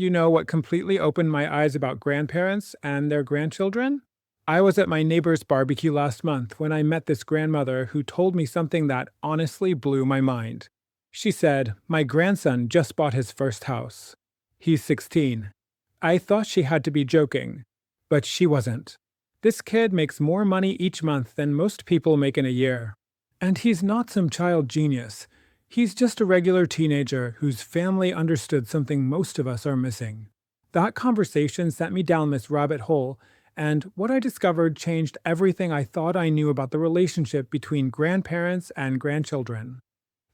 You know what completely opened my eyes about grandparents and their grandchildren? I was at my neighbor's barbecue last month when I met this grandmother who told me something that honestly blew my mind. She said, "My grandson just bought his first house. He's 16." I thought she had to be joking, but she wasn't. This kid makes more money each month than most people make in a year. And he's not some child genius. He's just a regular teenager whose family understood something most of us are missing. That conversation sent me down this rabbit hole, and what I discovered changed everything I thought I knew about the relationship between grandparents and grandchildren.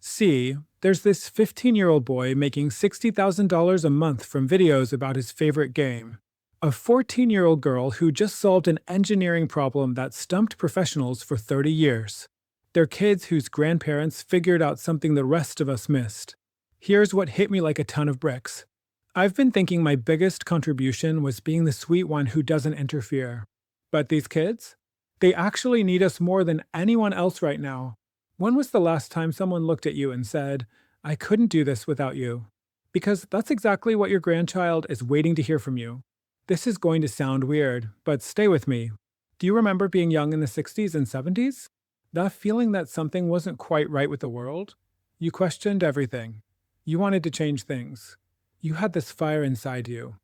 See, there's this 15-year-old boy making $60,000 a month from videos about his favorite game. A 14-year-old girl who just solved an engineering problem that stumped professionals for 30 years. They're kids whose grandparents figured out something the rest of us missed. Here's what hit me like a ton of bricks. I've been thinking my biggest contribution was being the sweet one who doesn't interfere. But these kids? They actually need us more than anyone else right now. When was the last time someone looked at you and said, "I couldn't do this without you"? Because that's exactly what your grandchild is waiting to hear from you. This is going to sound weird, but stay with me. Do you remember being young in the 60s and 70s? That feeling that something wasn't quite right with the world? You questioned everything. You wanted to change things. You had this fire inside you.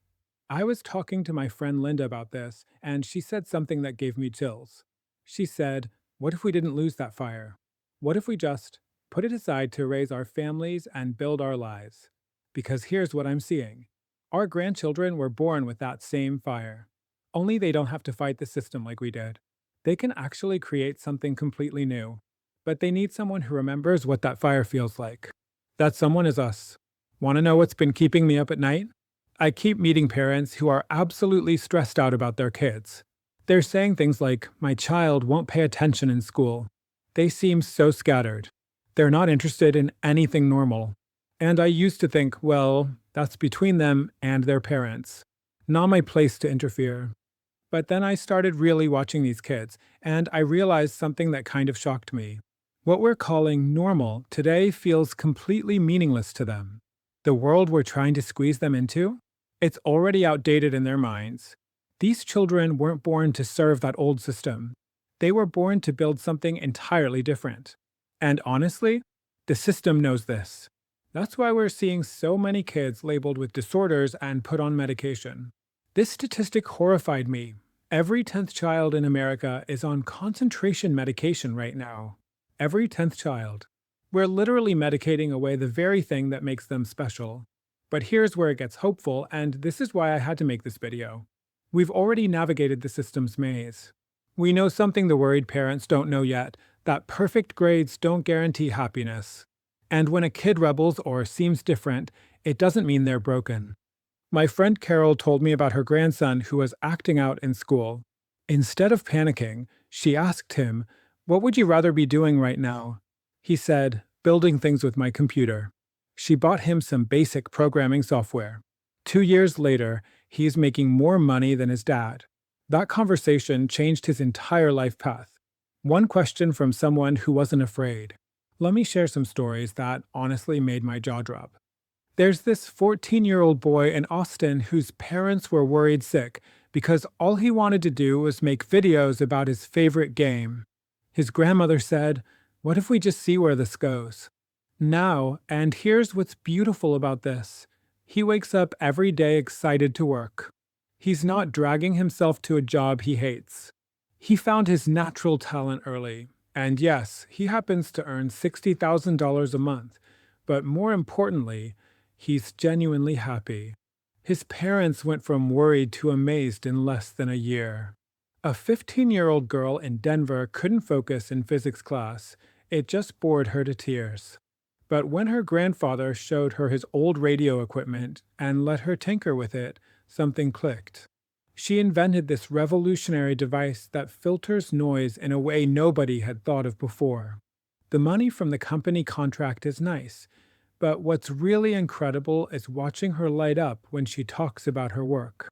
I was talking to my friend Linda about this, and she said something that gave me chills. She said, "What if we didn't lose that fire? What if we just put it aside to raise our families and build our lives?" Because here's what I'm seeing. Our grandchildren were born with that same fire. Only they don't have to fight the system like we did. They can actually create something completely new. But they need someone who remembers what that fire feels like. That someone is us. Want to know what's been keeping me up at night? I keep meeting parents who are absolutely stressed out about their kids. They're saying things like, "My child won't pay attention in school." They seem so scattered. They're not interested in anything normal. And I used to think, well, that's between them and their parents. Not my place to interfere. But then I started really watching these kids, and I realized something that kind of shocked me. What we're calling normal today feels completely meaningless to them. The world we're trying to squeeze them into? It's already outdated in their minds. These children weren't born to serve that old system. They were born to build something entirely different. And honestly, the system knows this. That's why we're seeing so many kids labeled with disorders and put on medication. This statistic horrified me. Every 10th child in America is on concentration medication right now. Every 10th child. We're literally medicating away the very thing that makes them special. But here's where it gets hopeful, and this is why I had to make this video. We've already navigated the system's maze. We know something the worried parents don't know yet, that perfect grades don't guarantee happiness. And when a kid rebels or seems different, it doesn't mean they're broken. My friend Carol told me about her grandson who was acting out in school. Instead of panicking, she asked him, "What would you rather be doing right now?" He said, "Building things with my computer." She bought him some basic programming software. 2 years later, he's making more money than his dad. That conversation changed his entire life path. One question from someone who wasn't afraid. Let me share some stories that honestly made my jaw drop. There's this 14-year-old boy in Austin whose parents were worried sick because all he wanted to do was make videos about his favorite game. His grandmother said, "What if we just see where this goes?" Now, and here's what's beautiful about this, he wakes up every day excited to work. He's not dragging himself to a job he hates. He found his natural talent early, and yes, he happens to earn $60,000 a month, but more importantly, he's genuinely happy. His parents went from worried to amazed in less than a year. A 15-year-old girl in Denver couldn't focus in physics class. It just bored her to tears. But when her grandfather showed her his old radio equipment and let her tinker with it, something clicked. She invented this revolutionary device that filters noise in a way nobody had thought of before. The money from the company contract is nice, but what's really incredible is watching her light up when she talks about her work.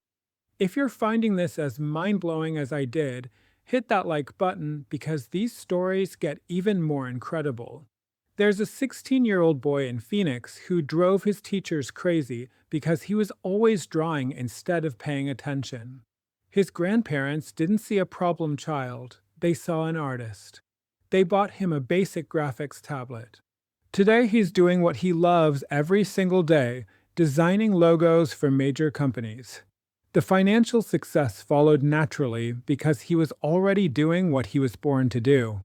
If you're finding this as mind-blowing as I did, hit that like button because these stories get even more incredible. There's a 16-year-old boy in Phoenix who drove his teachers crazy because he was always drawing instead of paying attention. His grandparents didn't see a problem child, they saw an artist. They bought him a basic graphics tablet. Today he's doing what he loves every single day, designing logos for major companies. The financial success followed naturally because he was already doing what he was born to do.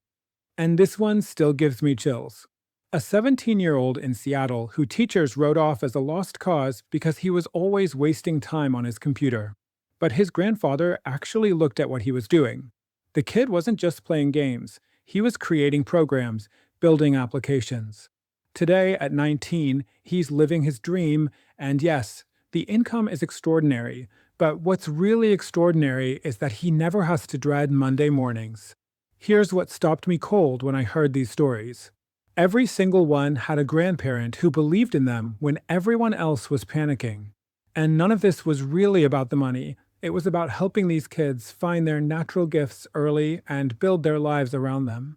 And this one still gives me chills. A 17-year-old in Seattle who teachers wrote off as a lost cause because he was always wasting time on his computer. But his grandfather actually looked at what he was doing. The kid wasn't just playing games, he was creating programs, building applications. Today, at 19, he's living his dream, and yes, the income is extraordinary, but what's really extraordinary is that he never has to dread Monday mornings. Here's what stopped me cold when I heard these stories. Every single one had a grandparent who believed in them when everyone else was panicking. And none of this was really about the money. It was about helping these kids find their natural gifts early and build their lives around them.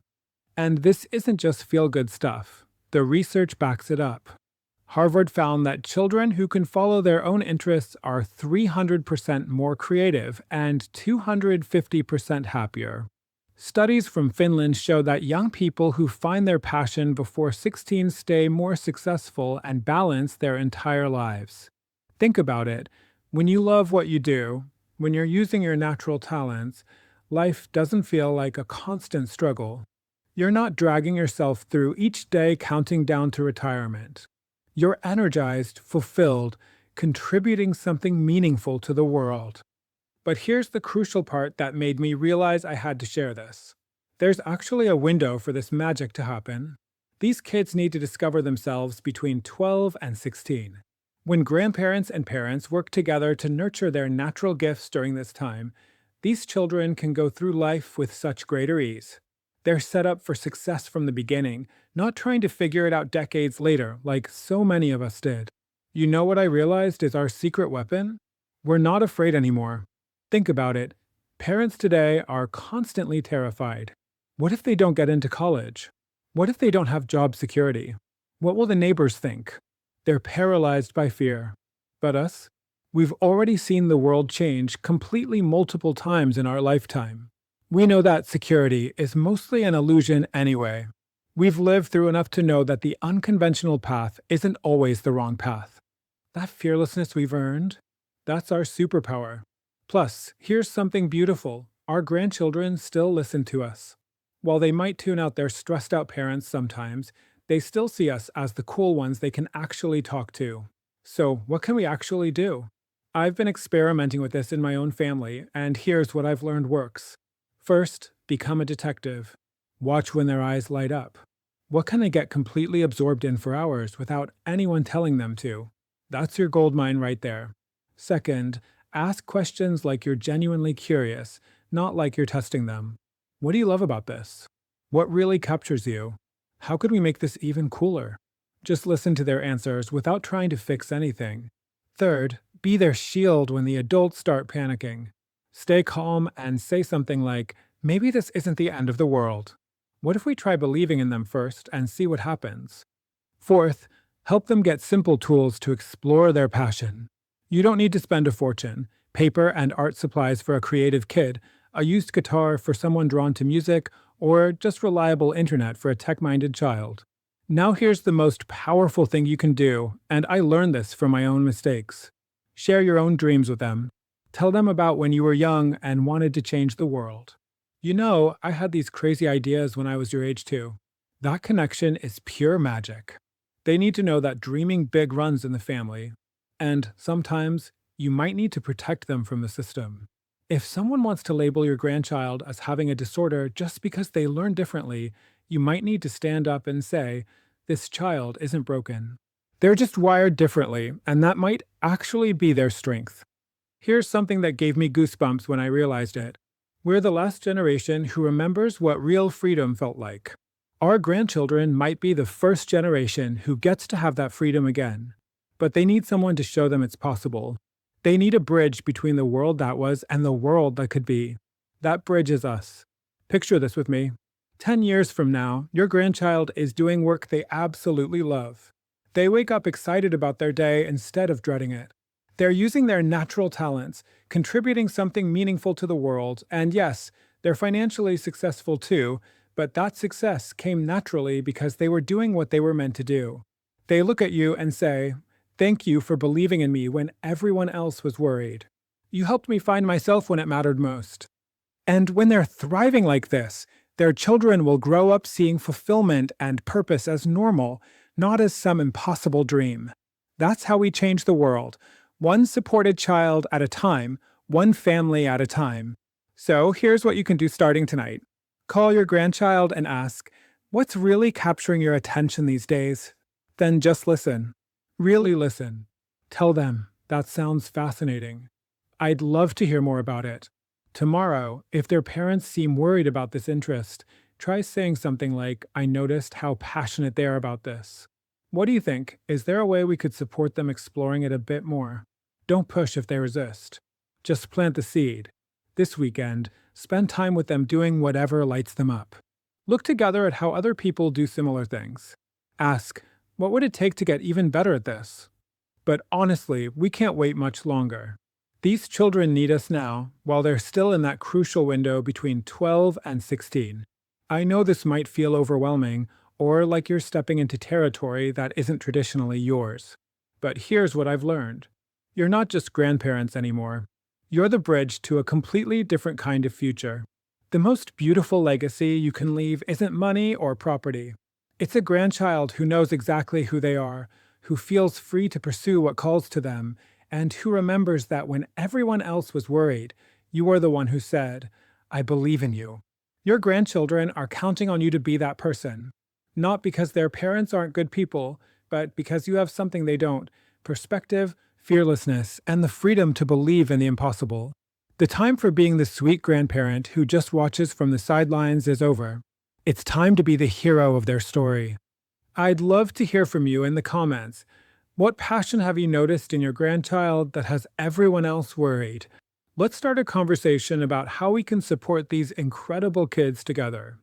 And this isn't just feel-good stuff. The research backs it up. Harvard found that children who can follow their own interests are 300% more creative and 250% happier. Studies from Finland show that young people who find their passion before 16 stay more successful and balance their entire lives. Think about it. When you love what you do, when you're using your natural talents, life doesn't feel like a constant struggle. You're not dragging yourself through each day counting down to retirement. You're energized, fulfilled, contributing something meaningful to the world. But here's the crucial part that made me realize I had to share this. There's actually a window for this magic to happen. These kids need to discover themselves between 12 and 16. When grandparents and parents work together to nurture their natural gifts during this time, these children can go through life with such greater ease. They're set up for success from the beginning, not trying to figure it out decades later like so many of us did. You know what I realized is our secret weapon? We're not afraid anymore. Think about it. Parents today are constantly terrified. What if they don't get into college? What if they don't have job security? What will the neighbors think? They're paralyzed by fear. But us? We've already seen the world change completely multiple times in our lifetime. We know that security is mostly an illusion anyway. We've lived through enough to know that the unconventional path isn't always the wrong path. That fearlessness we've earned, that's our superpower. Plus, here's something beautiful. Our grandchildren still listen to us. While they might tune out their stressed-out parents sometimes, they still see us as the cool ones they can actually talk to. So, what can we actually do? I've been experimenting with this in my own family, and here's what I've learned works. First, become a detective. Watch when their eyes light up. What can they get completely absorbed in for hours without anyone telling them to? That's your goldmine right there. Second, ask questions like you're genuinely curious, not like you're testing them. What do you love about this? What really captures you? How could we make this even cooler? Just listen to their answers without trying to fix anything. Third, be their shield when the adults start panicking. Stay calm and say something like, maybe this isn't the end of the world. What if we try believing in them first and see what happens? Fourth, help them get simple tools to explore their passion. You don't need to spend a fortune. Paper and art supplies for a creative kid, a used guitar for someone drawn to music, or just reliable internet for a tech-minded child. Now here's the most powerful thing you can do, and I learned this from my own mistakes. Share your own dreams with them. Tell them about when you were young and wanted to change the world. You know, I had these crazy ideas when I was your age too. That connection is pure magic. They need to know that dreaming big runs in the family. And sometimes, you might need to protect them from the system. If someone wants to label your grandchild as having a disorder just because they learn differently, you might need to stand up and say, this child isn't broken. They're just wired differently, and that might actually be their strength. Here's something that gave me goosebumps when I realized it. We're the last generation who remembers what real freedom felt like. Our grandchildren might be the first generation who gets to have that freedom again. But they need someone to show them it's possible. They need a bridge between the world that was and the world that could be. That bridge is us. Picture this with me. 10 years from now, your grandchild is doing work they absolutely love. They wake up excited about their day instead of dreading it. They're using their natural talents, contributing something meaningful to the world, and yes, they're financially successful too, but that success came naturally because they were doing what they were meant to do. They look at you and say, "Thank you for believing in me when everyone else was worried. You helped me find myself when it mattered most." And when they're thriving like this, their children will grow up seeing fulfillment and purpose as normal, not as some impossible dream. That's how we change the world, one supported child at a time, one family at a time. So here's what you can do starting tonight. Call your grandchild and ask, "What's really capturing your attention these days?" Then just listen. Really listen. Tell them, "That sounds fascinating. I'd love to hear more about it." Tomorrow, if their parents seem worried about this interest, try saying something like, "I noticed how passionate they are about this." What do you think? Is there a way we could support them exploring it a bit more? Don't push if they resist. Just plant the seed. This weekend, spend time with them doing whatever lights them up. Look together at how other people do similar things. Ask, "What would it take to get even better at this?" But honestly, we can't wait much longer. These children need us now, while they're still in that crucial window between 12 and 16. I know this might feel overwhelming, or like you're stepping into territory that isn't traditionally yours. But here's what I've learned. You're not just grandparents anymore. You're the bridge to a completely different kind of future. The most beautiful legacy you can leave isn't money or property. It's a grandchild who knows exactly who they are, who feels free to pursue what calls to them, and who remembers that when everyone else was worried, you were the one who said, "I believe in you." Your grandchildren are counting on you to be that person. Not because their parents aren't good people, but because you have something they don't: perspective, fearlessness, and the freedom to believe in the impossible. The time for being the sweet grandparent who just watches from the sidelines is over. It's time to be the hero of their story. I'd love to hear from you in the comments. What passion have you noticed in your grandchild that has everyone else worried? Let's start a conversation about how we can support these incredible kids together.